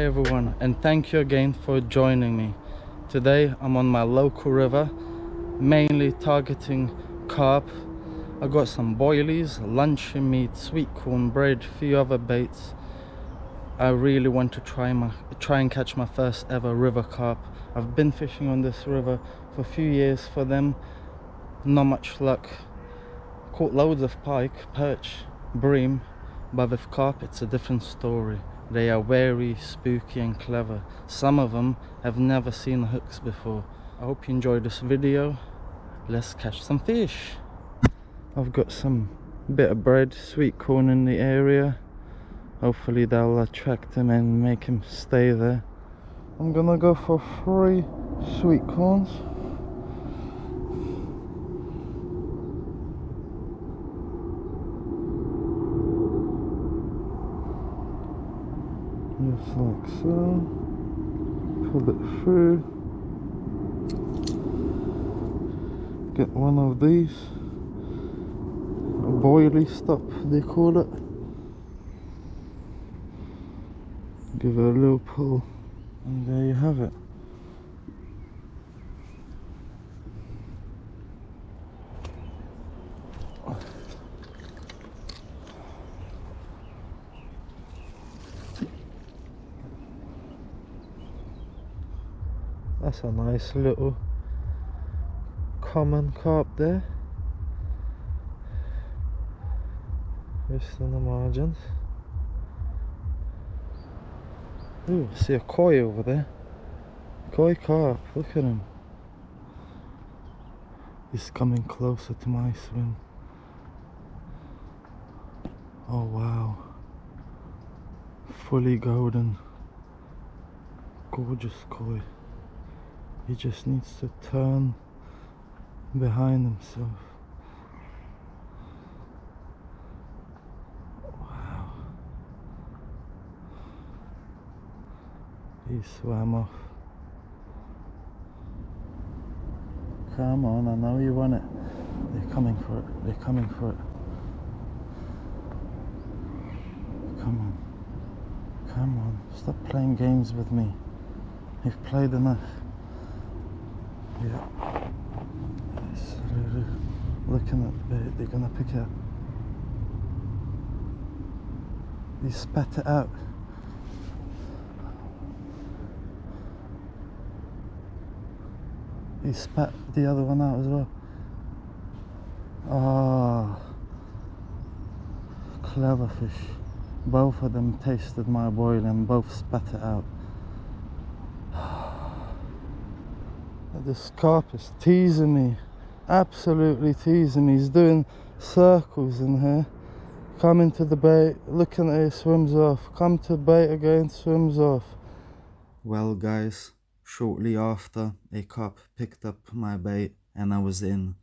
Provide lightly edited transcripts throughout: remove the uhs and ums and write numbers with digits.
everyone, and thank you again for joining me. Today I'm on my local river, mainly targeting carp. I got some boilies, luncheon meat, sweet cornbread, a few other baits. I really want to try and catch my first ever river carp. I've been fishing on this river for a few years for them, not much luck. Caught loads of pike, perch, bream, but with carp it's a different story. They are very spooky and clever. Some of them have never seen hooks before. I hope you enjoyed this video. Let's catch some fish. I've got some bit of bread, sweet corn in the area. Hopefully that'll attract him and make him stay there. I'm gonna go for 3 sweet corns. Just like so. Pull it through. Get one of these. A boilie stop, they call it. Give it a little pull, and there you have it. That's a nice little common carp there, just in the margins. Ooh, I see a koi over there. Koi carp, look at him. He's coming closer to my swim. Oh wow. Fully golden. Gorgeous koi. He just needs to turn behind himself. Wow. He swam off. Come on, I know you want it. They're coming for it. They're coming for it. Come on. Come on. Stop playing games with me. You've played enough. Yeah. Absolutely. Looking at the bait, they're gonna pick it up. He spat it out. He spat the other one out as well. Ah, clever fish. Both of them tasted my boil and both spat it out. This carp is teasing me, absolutely teasing me. He's doing circles in here. Coming to the bait, looking at it, swims off. Come to bait again, swims off. Well guys, shortly after, a carp picked up my bait and I was in.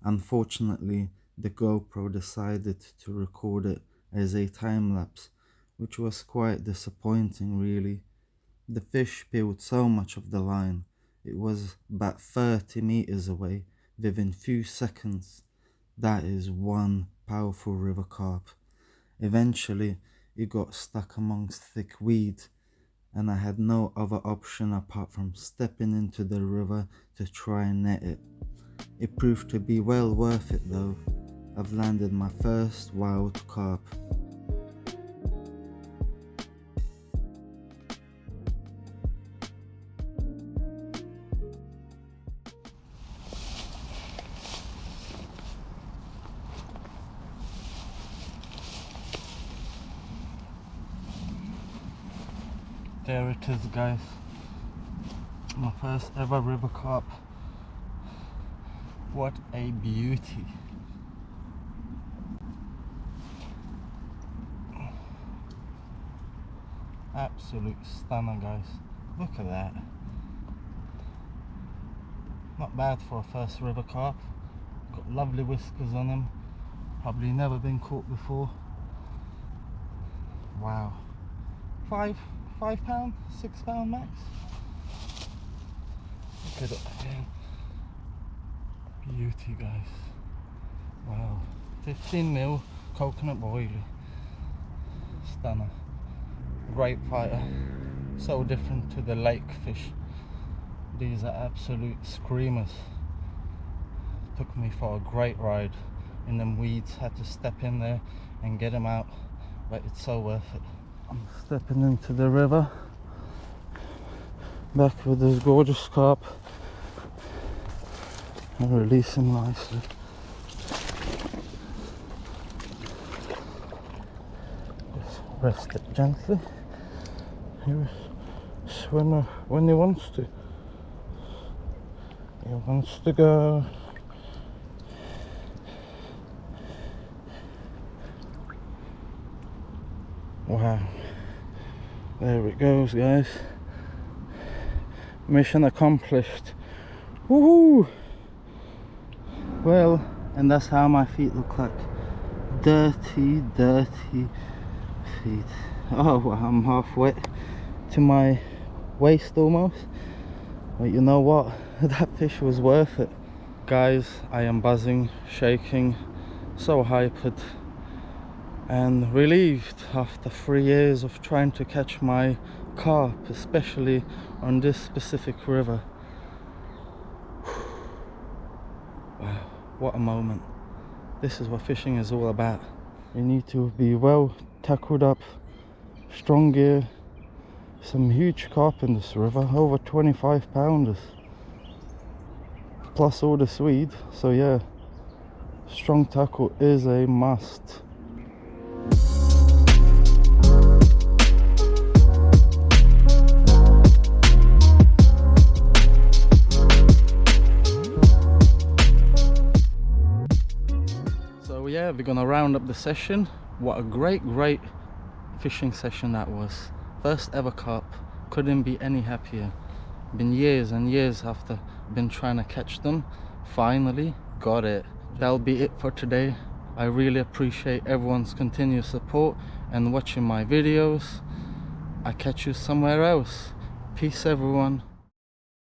Unfortunately, the GoPro decided to record it as a time lapse, which was quite disappointing really. The fish peeled so much of the line. It was about 30 meters away within few seconds. That is one powerful river carp. Eventually, it got stuck amongst thick weed, and I had no other option apart from stepping into the river to try and net it. It proved to be well worth it though. I've landed my first wild carp. There it is guys, my first ever river carp. What a beauty. Absolute stunner guys, look at that. Not bad for a first river carp. Got lovely whiskers on him, probably never been caught before. Wow. 5 pound, 6 pound max. Look at it again. Beauty guys. Wow. 15mm coconut boilie. Stunner. Great fighter. So different to the lake fish. These are absolute screamers. Took me for a great ride in them weeds. Had to step in there and get them out, but it's so worth it. I'm stepping into the river, back with this gorgeous carp, and release him nicely. Just rest it gently. Here, swimmer when he wants to. He wants to go. Wow, there it goes, guys. Mission accomplished. Woohoo! Well, and that's how my feet look like. Dirty, dirty feet. Oh, well, I'm half wet to my waist almost. But you know what? That fish was worth it. Guys, I am buzzing, shaking, so hyped and relieved after 3 years of trying to catch my carp, especially on this specific river. Wow, what a moment. This is what fishing is all about. You need to be well tackled up, strong gear, some huge carp in this river, over 25 pounders, plus all the Swede. So yeah, strong tackle is a must. So yeah, we're gonna round up the session. What a great fishing session that was. First ever carp, couldn't be any happier. Been years and years after been trying to catch them, finally got it. That'll be it for today. I really appreciate everyone's continued support and watching my videos. I catch you somewhere else. Peace everyone.